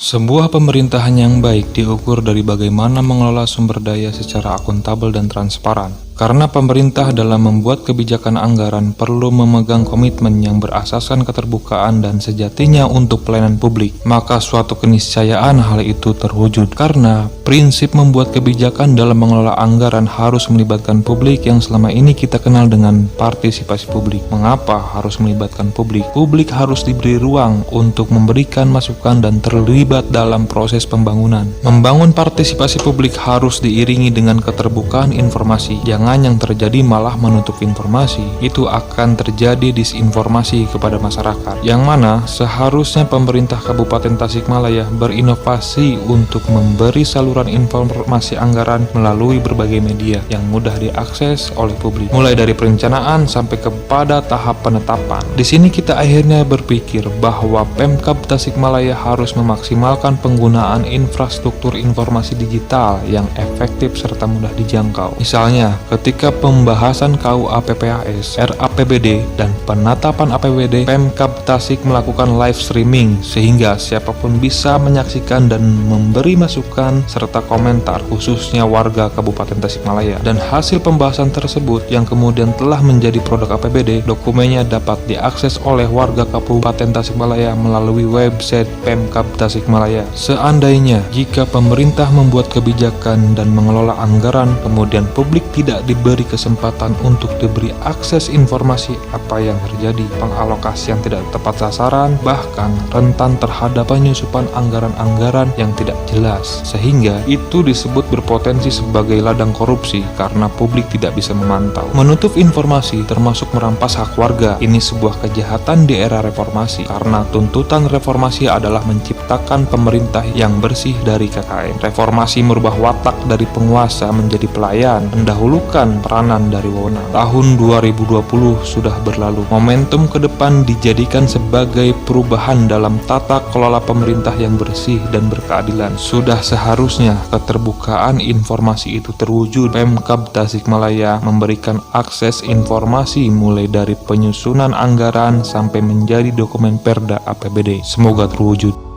Sebuah pemerintahan yang baik diukur dari bagaimana mengelola sumber daya secara akuntabel dan transparan. Karena pemerintah dalam membuat kebijakan anggaran perlu memegang komitmen yang berasaskan keterbukaan dan sejatinya untuk pelayanan publik, maka suatu keniscayaan hal itu terwujud. Karena prinsip membuat kebijakan dalam mengelola anggaran harus melibatkan publik yang selama ini kita kenal dengan partisipasi publik. Mengapa harus melibatkan publik? Publik harus diberi ruang untuk memberikan masukan dan terlibat dalam proses pembangunan. Membangun partisipasi publik harus diiringi dengan keterbukaan informasi. Jangan yang terjadi malah menutup informasi, itu akan terjadi disinformasi kepada masyarakat, yang mana seharusnya pemerintah Kabupaten Tasikmalaya berinovasi untuk memberi saluran informasi anggaran melalui berbagai media yang mudah diakses oleh publik, mulai dari perencanaan sampai kepada tahap penetapan. Di sini kita akhirnya berpikir bahwa Pemkab Tasikmalaya harus memaksimalkan penggunaan infrastruktur informasi digital yang efektif serta mudah dijangkau. Misalnya, ketika pembahasan KUA PPAS, RAPBD, dan penetapan APBD, Pemkab Tasik melakukan live streaming sehingga siapapun bisa menyaksikan dan memberi masukan serta komentar, khususnya warga Kabupaten Tasikmalaya. Dan hasil pembahasan tersebut yang kemudian telah menjadi produk APBD, dokumennya dapat diakses oleh warga Kabupaten Tasikmalaya melalui website Pemkab Tasikmalaya. Seandainya jika pemerintah membuat kebijakan dan mengelola anggaran, kemudian publik tidak diberi kesempatan untuk diberi akses informasi apa yang terjadi, pengalokasian tidak tepat sasaran, bahkan rentan terhadap penyusupan anggaran-anggaran yang tidak jelas, sehingga itu disebut berpotensi sebagai ladang korupsi karena publik tidak bisa memantau. Menutup informasi termasuk merampas hak warga. Ini sebuah kejahatan di era reformasi karena tuntutan reformasi adalah menciptakan pemerintah yang bersih dari KKN. Reformasi merubah watak dari penguasa menjadi pelayan, mendahulukan peranan dari wewenang. Tahun 2020 sudah berlalu. Momentum ke depan dijadikan sebagai perubahan dalam tata kelola pemerintah yang bersih dan berkeadilan. Sudah seharusnya keterbukaan informasi itu terwujud. Pemkab Tasikmalaya memberikan akses informasi mulai dari penyusunan anggaran sampai menjadi dokumen Perda APBD. Semoga terwujud.